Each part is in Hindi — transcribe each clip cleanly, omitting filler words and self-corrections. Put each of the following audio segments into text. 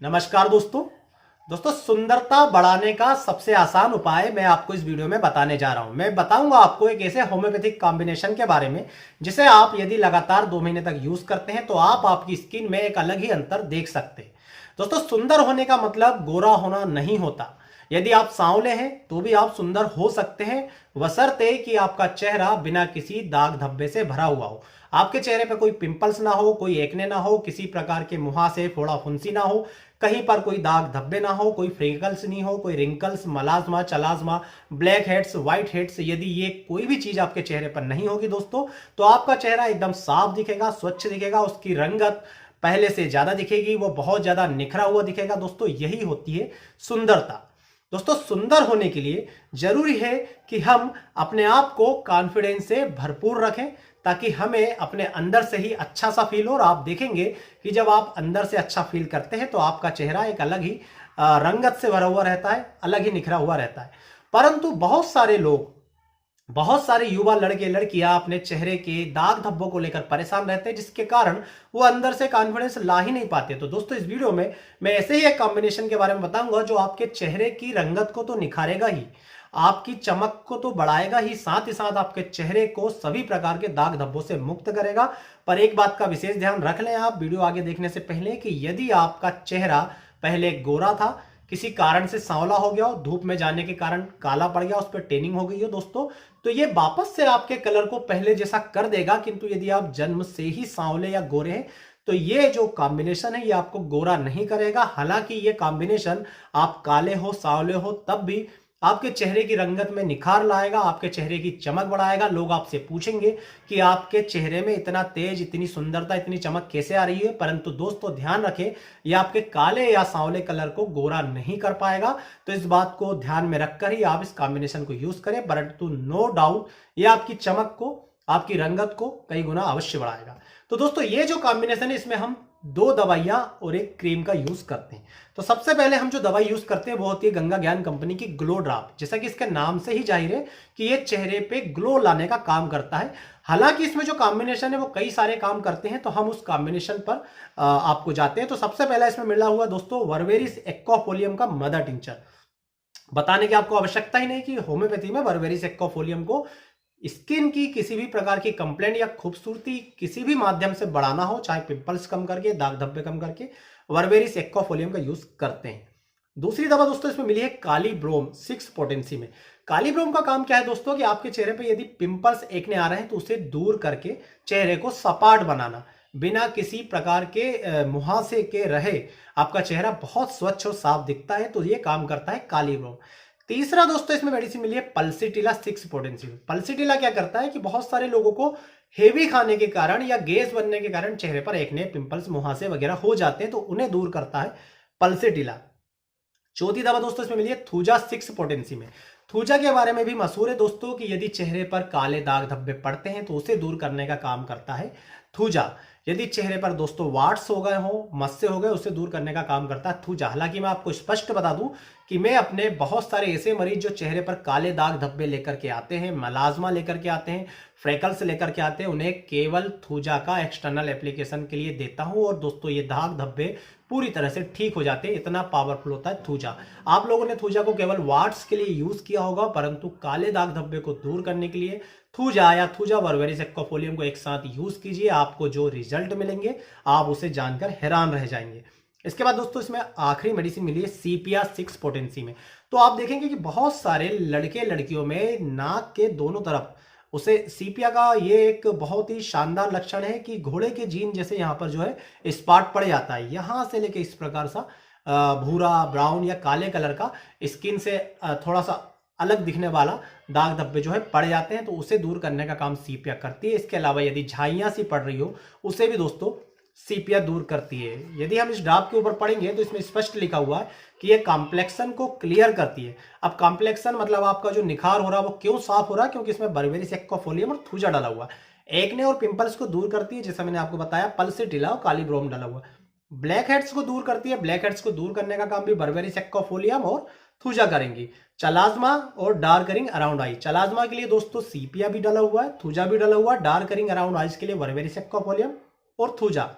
नमस्कार दोस्तों। सुंदरता बढ़ाने का सबसे आसान उपाय मैं आपको इस वीडियो में बताने जा रहा हूं। मैं बताऊंगा आपको एक ऐसे होम्योपैथिक कॉम्बिनेशन के बारे में जिसे आप यदि लगातार 2 महीने तक यूज करते हैं तो आप आपकी स्किन में एक अलग ही अंतर देख सकते हैं। सुंदर होने का मतलब गोरा होना नहीं होता। यदि आप सांवले हैं तो भी आप सुंदर हो सकते हैं, बशर्ते कि आपका चेहरा बिना किसी दाग धब्बे से भरा हुआ हो। आपके चेहरे पर कोई पिंपल्स ना हो, कोई एक्ने ना हो, किसी प्रकार के मुहासे फोड़ा फुंसी ना हो, कहीं पर कोई दाग धब्बे ना हो, कोई फ्रिंकल्स नहीं हो, कोई रिंकल्स, मलाजमा, चलाजमा, ब्लैक हेड्स, व्हाइट हेड्स, यदि ये कोई भी चीज आपके चेहरे पर नहीं होगी दोस्तों, तो आपका चेहरा एकदम साफ दिखेगा, स्वच्छ दिखेगा, उसकी रंगत पहले से ज्यादा दिखेगी, वो बहुत ज्यादा निखरा हुआ दिखेगा। दोस्तों यही होती है सुंदरता। सुंदर होने के लिए जरूरी है कि हम अपने आप को कॉन्फिडेंस से भरपूर रखें, ताकि हमें अपने अंदर से ही अच्छा सा फील हो। और आप देखेंगे कि जब आप अंदर से अच्छा फील करते हैं तो आपका चेहरा एक अलग ही रंगत से भरा हुआ रहता है, अलग ही निखरा हुआ रहता है। परंतु बहुत सारे लोग, बहुत सारे युवा लड़के लड़कियां अपने चेहरे के दाग धब्बों को लेकर परेशान रहते हैं, जिसके कारण वो अंदर से कॉन्फिडेंस ला ही नहीं पाते। तो दोस्तों इस वीडियो में मैं ऐसे ही एक कॉम्बिनेशन के बारे में बताऊंगा जो आपके चेहरे की रंगत को तो निखारेगा ही, आपकी चमक को तो बढ़ाएगा ही, साथ ही साथ आपके चेहरे को सभी प्रकार के दाग धब्बों से मुक्त करेगा। पर एक बात का विशेष ध्यान रख लें आप वीडियो आगे देखने से पहले, कि यदि आपका चेहरा पहले गोरा था, किसी कारण से सांवला हो गया हो, धूप में जाने के कारण काला पड़ गया, उस पर टेनिंग हो गई हो दोस्तों, तो ये वापस से आपके कलर को पहले जैसा कर देगा। किंतु यदि आप जन्म से ही सांवले या गोरे हैं तो ये जो कॉम्बिनेशन है ये आपको गोरा नहीं करेगा। हालांकि ये कॉम्बिनेशन आप काले हो, सांवले हो, तब भी आपके चेहरे की रंगत में निखार लाएगा, आपके चेहरे की चमक बढ़ाएगा। लोग आपसे पूछेंगे कि आपके चेहरे में इतना तेज, इतनी सुंदरता, इतनी चमक कैसे आ रही है। परंतु दोस्तों ध्यान रखें, ये आपके काले या सांवले कलर को गोरा नहीं कर पाएगा। तो इस बात को ध्यान में रखकर ही आप इस कॉम्बिनेशन को यूज करें। परंतु नो डाउट ये आपकी चमक को, आपकी रंगत को कई गुना अवश्य बढ़ाएगा। तो दोस्तों ये जो कॉम्बिनेशन है इसमें हम 2 दवाइयां और एक क्रीम का यूज करते हैं। तो सबसे पहले हम जो दवाई यूज करते हैं वो होती है गंगा ज्ञान कंपनी की ग्लो ड्रॉप। जैसा कि इसके नाम से ही जाहिर है कि ये चेहरे पे ग्लो लाने का काम करता है। हालांकि इसमें जो कॉम्बिनेशन है वो कई सारे काम करते हैं, तो हम उस कॉम्बिनेशन पर आपको जाते हैं। तो सबसे पहला इसमें मिला हुआ दोस्तों वर्वेरिस एक्वाफोलियम का मदर टिंचर। बताने की आपको आवश्यकता ही नहीं कि होम्योपैथी में वर्वेरिस एक्वाफोलियम को स्किन की किसी भी प्रकार की कंप्लेंट या खूबसूरती किसी भी माध्यम से बढ़ाना हो, चाहे पिंपल्स कम करके, दाग धब्बे कम करके, वर्वेरिस एक्वाफोलियम का यूज करते हैं। दूसरी दवा दोस्तों इसमें मिली है काली ब्रोम 6 पोटेंसी में। काली ब्रोम का काम क्या है दोस्तों, कि आपके चेहरे पे यदि पिंपल्स एकने आ रहे हैं तो उसे दूर करके चेहरे को सपाट बनाना, बिना किसी प्रकार के मुहासे के रहे आपका चेहरा बहुत स्वच्छ और साफ दिखता है। तो ये काम करता है काली ब्रोम। तीसरा दोस्तों इसमें मेडिसिन मिली है पल्सीटिला 6 पोटेंसी में। पल्सीटिला क्या करता है कि बहुत सारे लोगों को हेवी खाने के कारण या गैस बनने के कारण चेहरे पर एक्ने, पिंपल्स, मुहासे वगैरह हो जाते हैं, तो उन्हें दूर करता है पल्सीटिला। चौथी दवा दोस्तों इसमें मिली है थूजा 6 पोटेंसी में। थूजा के बारे में भी मशहूर है दोस्तों कि यदि चेहरे पर काले दाग धब्बे पड़ते हैं तो उसे दूर करने का काम करता है थूजा। यदि चेहरे पर दोस्तों वार्ट्स हो गए हो, मस्से हो गए, उसे दूर करने का काम करता है थूजा। हालांकि मैं आपको स्पष्ट बता दूं कि मैं अपने बहुत सारे ऐसे मरीज जो चेहरे पर काले दाग धब्बे लेकर के आते हैं, मलाजमा लेकर के आते हैं, फ्रेकल्स लेकर के आते हैं, उन्हें केवल थूजा का एक्सटर्नल एप्लीकेशन के लिए देता हूं। और दोस्तों ये दाग धब्बे पूरी तरह से ठीक हो जाते हैं, इतना पावरफुल होता है थूजा। आप लोगों ने थूजा को केवल वार्ट्स के लिए यूज किया होगा, परंतु काले दाग धब्बे को दूर करने के लिए थूजा या थूजा वर्वेरिस एक्वाफोलियम को एक साथ यूज कीजिए। आपको जो रिजल्ट मिलेंगे आप उसे जानकर हैरान रह जाएंगे। इसके बाद दोस्तों इसमें आखिरी मेडिसिन मिली है सीपिया 6 पोटेंसी में। तो आप देखेंगे कि बहुत सारे लड़के लड़कियों में नाक के दोनों तरफ उसे सीपिया का ये एक बहुत ही शानदार लक्षण है कि घोड़े के जीन जैसे यहाँ पर जो है स्पॉट पड़ जाता है, यहाँ से लेके इस प्रकार सा भूरा, ब्राउन या काले कलर का स्किन से थोड़ा सा अलग दिखने वाला दाग धब्बे जो है पड़ जाते हैं, तो उसे दूर करने का काम सीपिया करती है। इसके अलावा यदि झाइयां सी पड़ रही हो उसे भी दोस्तों सीपिया दूर करती है। यदि हम इस ड्रॉप के ऊपर पढ़ेंगे तो इसमें स्पष्ट लिखा हुआ है कि ये कॉम्प्लेक्शन को क्लियर करती है। अब कॉम्प्लेक्शन मतलब आपका जो निखार हो रहा है वो क्यों साफ हो रहा है, क्योंकि इसमें वर्वेरिस एक्वाफोलियम और थूजा डाला हुआ है। एक्ने और पिंपल्स को दूर करती है, जैसा मैंने आपको बताया पल्सीटिला और काली ब्रोम डाला हुआ है। ब्लैक हेड्स को दूर करती है, ब्लैक हेड्स को दूर करने का काम भी वर्वेरिस एक्वाफोलियम और थूजा करेंगी। चलाजमा और डार्करिंग अराउंड आई, चलाजमा के लिए दोस्तों सीपिया भी डाला हुआ है, थूजा भी डाला हुआ है। डार्करिंग अराउंड आईज के लिए वर्वेरिस एक्वाफोलियम और थूजा।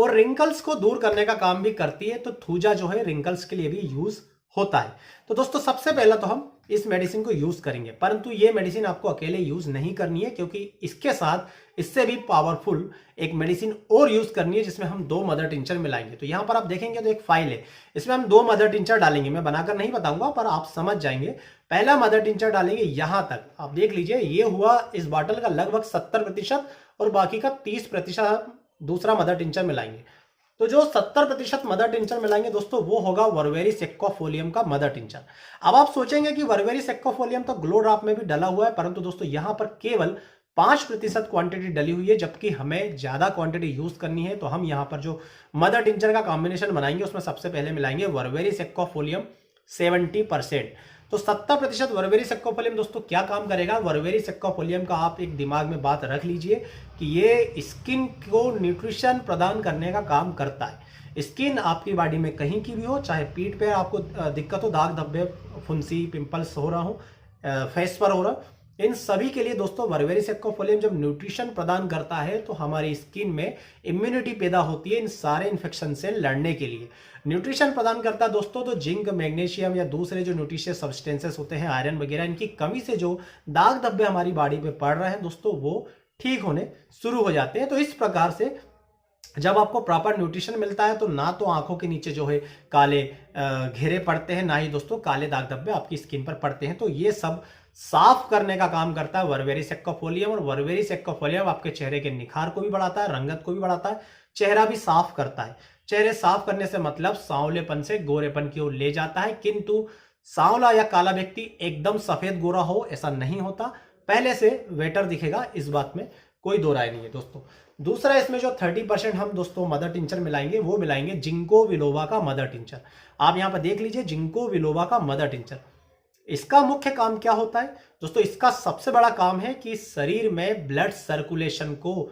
और रिंकल्स को दूर करने का काम भी करती है। तो थूजा जो है रिंकल्स के लिए भी यूज होता है। तो दोस्तों सबसे पहला तो हम इस मेडिसिन को यूज करेंगे, परंतु ये मेडिसिन आपको अकेले यूज नहीं करनी है, क्योंकि इसके साथ इससे भी पावरफुल एक मेडिसिन और यूज करनी है, जिसमें हम 2 मदर टिंचर मिलाएंगे। तो यहां पर आप देखेंगे तो एक फाइल है, इसमें हम 2 मदर टिंचर डालेंगे। मैं बनाकर नहीं बताऊंगा पर आप समझ जाएंगे। पहला मदर टिंचर डालेंगे यहां तक, आप देख लीजिए ये हुआ इस बॉटल का लगभग 70% और बाकी का 30% दूसरा मदर टिंचर मिलाएंगे। तो जो 70% मदर टिंचर मिलाएंगे दोस्तों वो होगा वर्वेरी सेक्वाफोलियम का मदर टिंचर। अब आप सोचेंगे कि वर्वेरी सेक्वाफोलियम तो ग्लो ड्रॉप में भी डला हुआ है, परंतु दोस्तों यहां पर केवल 5% क्वांटिटी डली हुई है, जबकि हमें ज्यादा क्वांटिटी यूज करनी है। तो हम यहां पर जो मदर टिंचर का कॉम्बिनेशन बनाएंगे उसमें सबसे पहले मिलाएंगे वर्वेरी सेक्वाफोलियम 70%। तो 70% वर्वेरी सेक्वाफोलियम दोस्तों क्या काम करेगा? वर्वेरी सेक्वाफोलियम का आप एक दिमाग में बात रख लीजिए कि ये स्किन को न्यूट्रिशन प्रदान करने का काम करता है। स्किन आपकी बॉडी में कहीं की भी हो, चाहे पीठ पे आपको दिक्कत हो, दाग धब्बे, फुंसी, पिंपल्स हो रहा हो, फेस पर हो रहा, इन सभी के लिए दोस्तों वर्वेरी सेक्वाफोलियम जब न्यूट्रिशन प्रदान करता है तो हमारी स्किन में इम्यूनिटी पैदा होती है इन सारे इन्फेक्शन से लड़ने के लिए। न्यूट्रिशन प्रदान करता है दोस्तों, तो जिंक, मैग्नीशियम या दूसरे जो न्यूट्रिशियस सब्सटेंसेस होते हैं, आयरन वगैरह, इनकी कमी से जो दाग धब्बे हमारी बॉडी पे पड़ रहे हैं दोस्तों वो ठीक होने शुरू हो जाते हैं। तो इस प्रकार से जब आपको प्रॉपर न्यूट्रिशन मिलता है तो ना तो आंखों के नीचे जो है काले घेरे पड़ते हैं, ना ही दोस्तों काले दाग धब्बे आपकी स्किन पर पड़ते हैं। तो ये सब साफ करने का काम करता है वर्वेरी सेक्वाफोलियम। और वर्वेरी सेक्वाफोलियम आपके चेहरे के निखार को भी बढ़ाता है, रंगत को भी बढ़ाता है, चेहरा भी साफ करता है। चेहरे साफ करने से मतलब सांवलेपन से गोरेपन की ओर ले जाता है, किंतु सांवला या काला व्यक्ति एकदम सफेद गोरा हो ऐसा नहीं होता, पहले से वेटर दिखेगा, इस बात में कोई दो राय नहीं है दोस्तों। दूसरा इसमें जो 30% हम दोस्तों मदर टिंचर मिलाएंगे वो मिलाएंगे जिंको बिलोबा का मदर टिंचर। आप यहां पर देख लीजिए जिंको बिलोबा का मदर टिंचर। इसका मुख्य काम क्या होता है दोस्तों? इसका सबसे बड़ा काम है कि शरीर में ब्लड सर्कुलेशन को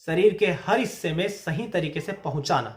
शरीर के हर हिस्से में सही तरीके से पहुंचाना।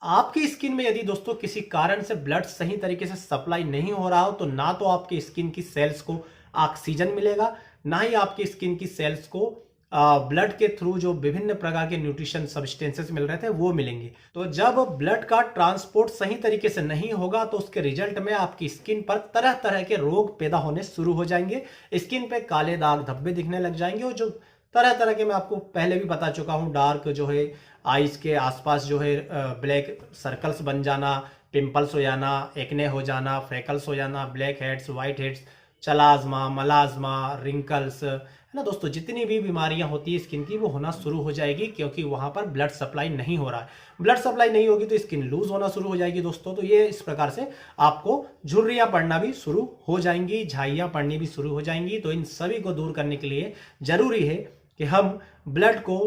आपकी स्किन में यदि दोस्तों किसी कारण से ब्लड सही तरीके से सप्लाई नहीं हो रहा हो तो ना तो आपकी स्किन की सेल्स को ऑक्सीजन मिलेगा, ना ही आपकी स्किन की सेल्स को ब्लड के थ्रू जो विभिन्न प्रकार के न्यूट्रिशन सब्सटेंसेस मिल रहे थे वो मिलेंगे। तो जब ब्लड का ट्रांसपोर्ट सही तरीके से नहीं होगा तो उसके रिजल्ट में आपकी स्किन पर तरह तरह के रोग पैदा होने शुरू हो जाएंगे। स्किन पे काले दाग धब्बे दिखने लग जाएंगे और जो तरह तरह के, मैं आपको पहले भी बता चुका हूँ, डार्क जो है आईज के आसपास जो है ब्लैक सर्कल्स बन जाना, पिंपल्स हो जाना, एक्ने हो जाना, फ्रेकल्स हो जाना, ब्लैक हेड्स, व्हाइट हेड्स, चलाजमा, मलाजमा, रिंकल्स, है ना दोस्तों, जितनी भी बीमारियां होती है स्किन की वो होना शुरू हो जाएगी, क्योंकि वहां पर ब्लड सप्लाई नहीं हो रहा है। ब्लड सप्लाई नहीं होगी तो स्किन लूज होना शुरू हो जाएगी दोस्तों। तो ये इस प्रकार से आपको झुर्रियां पड़ना भी शुरू हो जाएंगी, झाइयां पड़नी भी शुरू हो जाएंगी। तो इन सभी को दूर करने के लिए जरूरी है कि हम ब्लड को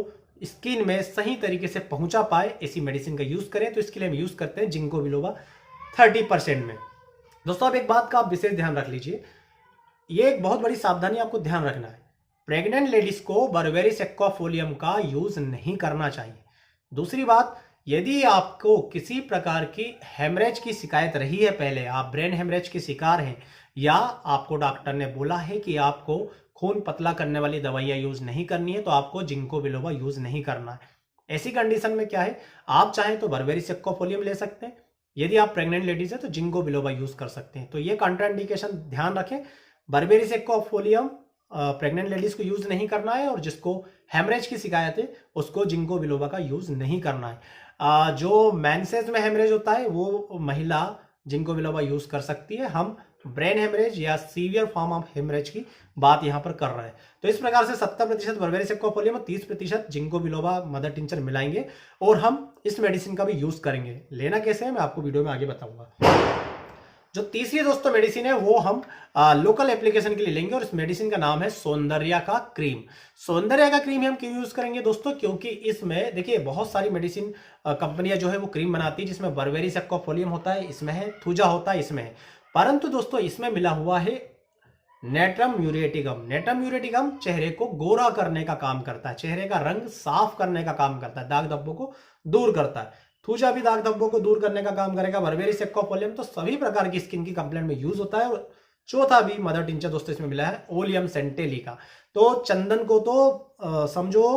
स्किन में सही तरीके से पहुंचा पाए, ऐसी मेडिसिन का यूज करें। तो इसके लिए हम यूज करते हैं जिंको बिलोबा 30% में। दोस्तों आप एक बात का आप विशेष ध्यान रख लीजिए, ये एक बहुत बड़ी सावधानी आपको ध्यान रखना है। प्रेग्नेंट लेडीज को वर्वेरी सेक्वाफोलियम का यूज नहीं करना चाहिए। दूसरी बात, यदि आपको किसी प्रकार की हेमरेज की शिकायत रही है, पहले आप ब्रेन हेमरेज के शिकार हैं, या आपको डॉक्टर ने बोला है कि आपको खून पतला करने वाली दवाइयां यूज नहीं करनी है, तो आपको जिंको बिलोबा यूज नहीं करना है। ऐसी कंडीशन में क्या है, आप चाहें तो वर्वेरी सेक्वाफोलियम ले सकते हैं, यदि आप प्रेग्नेंट लेडीज है तो जिंको बिलोबा यूज कर सकते हैं। तो ये कॉन्ट्राइंडिकेशन ध्यान रखें, वर्वेरी सेक्वाफोलियम प्रेग्नेंट लेडीज को यूज नहीं करना है, और जिसको हेमरेज की शिकायत है उसको जिंको बिलोबा का यूज नहीं करना है। जो मेंसेस में हेमरेज होता है वो महिला जिंको बिलोबा यूज कर सकती है। हम ब्रेन हेमरेज या सीवियर फॉर्म ऑफ हेमरेज की बात यहां पर कर रहे हैं। तो इस प्रकार से 70% वर्वेरी सेक्वाफोलियम और 30% जिंको बिलोबा मदर टिंचर मिलाएंगे और हम इस मेडिसिन का भी यूज करेंगे। लेना कैसे है मैं आपको वीडियो में आगे बताऊंगा। जो तीसरी दोस्तों मेडिसिन है वो हम लोकल एप्लीकेशन के लिए लेंगे, और इस मेडिसिन का नाम है सौंदर्या का क्रीम। सौंदर्या का क्रीम हम क्यों यूज करेंगे दोस्तों? क्योंकि इसमें देखिए बहुत सारी मेडिसिन कंपनियां जो है वो क्रीम बनाती है जिसमें वर्वेरी सेक्वाफोलियम होता है, इसमें है थूजा होता है, इसमें है, परंतु दोस्तों इसमें मिला हुआ है नेट्रम म्यूरेटिकम। नेट्रम म्यूरेटिकम चेहरे को गोरा करने का काम करता है, चेहरे का रंग साफ करने का काम करता है, दाग धब्बों को दूर करता है। थूजा भी दाग धब्बों को दूर करने का काम करेगा। वर्वेरी सेक्वाफोलियम तो सभी प्रकार की स्किन की कंप्लेंट में यूज होता है। और चौथा भी मदर टिंचर दोस्तों इसमें मिला है ओलियम सेंटेली का। तो चंदन को तो समझो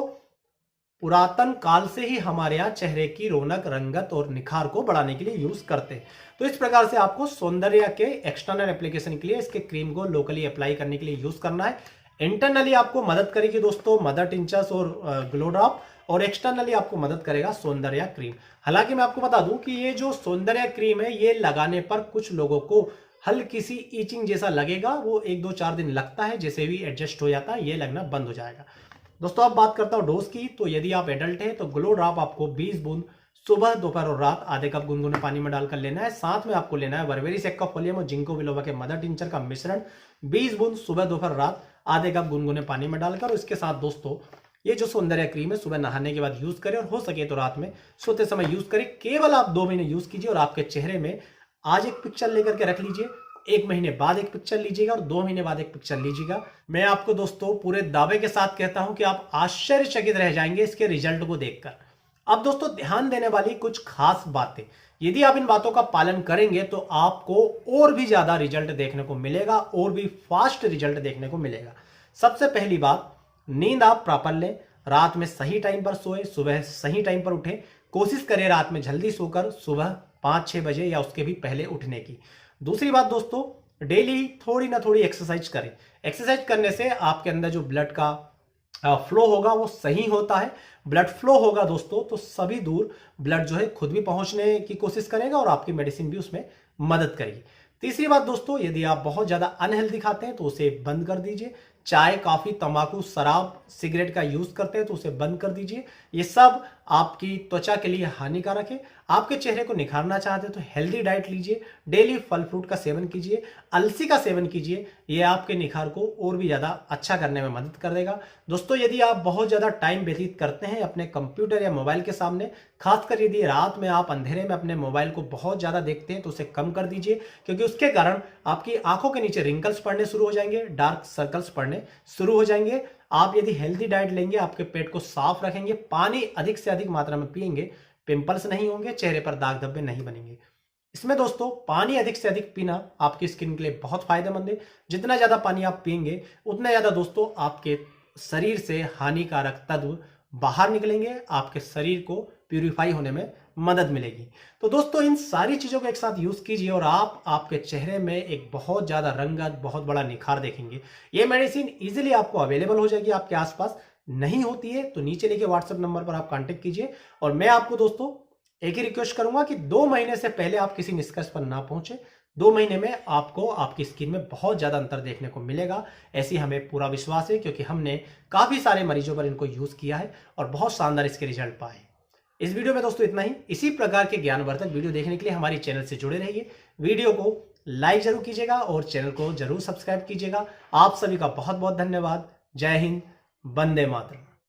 पुरातन काल से ही हमारे यहाँ चेहरे की रौनक, रंगत और निखार को बढ़ाने के लिए यूज करते हैं। तो इस प्रकार से आपको सौंदर्य के एक्सटर्नल एप्लीकेशन के लिए इसके क्रीम को लोकली अप्लाई करने के लिए यूज करना है। इंटरनली आपको मदद करेगी दोस्तों मदर टिंचर्स और ग्लो ड्रॉप, और एक्सटर्नली आपको मदद करेगा सौंदर्य क्रीम। हालांकि मैं आपको बता दूं कि ये जो सौंदर्य क्रीम है ये लगाने पर कुछ लोगों को हल्की सी ईचिंग जैसा लगेगा, वो 1-2-4 दिन लगता है, जैसे भी एडजस्ट हो जाता है ये लगना बंद हो जाएगा। दोस्तों अब बात करता हूँ डोज की, तो यदि आप एडल्ट हैं तो ग्लो ड्रॉप आपको 20 बूंद सुबह, दोपहर और रात आधे कप गुनगुने पानी में डालकर लेना है। साथ में आपको लेना है बर्बेरी सेक्काफोलियम और जिंको बिलोबा के मदर टिंचर का मिश्रण 20 बूंद सुबह, दोपहर, रात आधे कप गुनगुने पानी में डालकर। इसके साथ दोस्तों ये जो सौंदर्य क्रीम है सुबह नहाने के बाद यूज करें और हो सके तो रात में सोते समय यूज करें। केवल आप 2 महीने यूज कीजिए और आपके चेहरे में आज एक पिक्चर लेकर के रख लीजिए, 1 महीने बाद एक पिक्चर लीजिएगा और 2 महीने बाद एक पिक्चर लीजिएगा। मैं आपको दोस्तों पूरे दावे के साथ कहता हूं कि आप आश्चर्यचकित रह जाएंगे इसके रिजल्ट को देखकर। अब दोस्तों ध्यान देने वाली कुछ खास बातें, यदि आप इन बातों का पालन करेंगे तो आपको और भी ज्यादा रिजल्ट देखने को मिलेगा, और भी फास्ट रिजल्ट देखने को मिलेगा। सबसे पहली बात, नींद आप प्रॉपर लें, रात में सही टाइम पर सोए, सुबह सही टाइम पर उठें। कोशिश करें रात में जल्दी सोकर सुबह 5-6 बजे या उसके भी पहले उठने की। दूसरी बात दोस्तों, डेली थोड़ी ना थोड़ी एक्सरसाइज करें। एक्सरसाइज करने से आपके अंदर जो ब्लड का फ्लो होगा वो सही होता है। ब्लड फ्लो होगा दोस्तों तो सभी दूर ब्लड जो है खुद भी पहुंचने की कोशिश करेगा और आपकी मेडिसिन भी उसमें मदद करेगी। तीसरी बात दोस्तों, यदि आप बहुत ज्यादा अनहेल्दी खाते हैं तो उसे बंद कर दीजिए। चाय, कॉफी, तंबाकू, शराब, सिगरेट का यूज करते हैं तो उसे बंद कर दीजिए। ये सब आपकी त्वचा के लिए हानिकारक है। आपके चेहरे को निखारना चाहते हैं तो हेल्दी डाइट लीजिए, डेली फल फ्रूट का सेवन कीजिए, अलसी का सेवन कीजिए। ये आपके निखार को और भी ज्यादा अच्छा करने में मदद कर देगा। दोस्तों यदि आप बहुत ज्यादा टाइम व्यतीत करते हैं अपने कंप्यूटर या मोबाइल के सामने, खासकर यदि रात में आप अंधेरे में अपने मोबाइल को बहुत ज्यादा देखते हैं तो उसे कम कर दीजिए, क्योंकि उसके कारण आपकी आंखों के नीचे रिंकल्स पड़ने शुरू हो जाएंगे, डार्क सर्कल्स पड़ने शुरू हो जाएंगे। आप यदि हेल्दी डाइट लेंगे, आपके पेट को साफ रखेंगे, पानी अधिक से अधिक मात्रा में पिएंगे, पिंपल्स नहीं होंगे, चेहरे पर दाग धब्बे नहीं बनेंगे। इसमें दोस्तों पानी अधिक से अधिक पीना आपकी स्किन के लिए बहुत फायदेमंद है। जितना ज्यादा पानी आप पिएंगे उतना ज्यादा दोस्तों आपके शरीर से हानिकारक तत्व बाहर निकलेंगे, आपके शरीर को प्यूरिफाई होने में मदद मिलेगी। तो दोस्तों इन सारी चीजों को एक साथ यूज कीजिए और आप आपके चेहरे में एक बहुत ज्यादा रंगत, बहुत बड़ा निखार देखेंगे। ये मेडिसिन इजीली आपको अवेलेबल हो जाएगी, आपके आसपास नहीं होती है तो नीचे लिखे व्हाट्सएप नंबर पर आप कांटेक्ट कीजिए। और मैं आपको दोस्तों एक ही रिक्वेस्ट करूंगा कि 2 महीने से पहले आप किसी निष्कर्ष पर ना पहुंचे। 2 महीने में आपको आपकी स्किन में बहुत ज्यादा अंतर देखने को मिलेगा, ऐसी हमें पूरा विश्वास है, क्योंकि हमने काफी सारे मरीजों पर इनको यूज किया है और बहुत शानदार इसके रिजल्ट पाए। इस वीडियो में दोस्तों इतना ही। इसी प्रकार के ज्ञानवर्धक वीडियो देखने के लिए हमारी चैनल से जुड़े रहिए। वीडियो को लाइक जरूर कीजिएगा और चैनल को जरूर सब्सक्राइब कीजिएगा। आप सभी का बहुत बहुत धन्यवाद। जय हिंद, वंदे मातरम।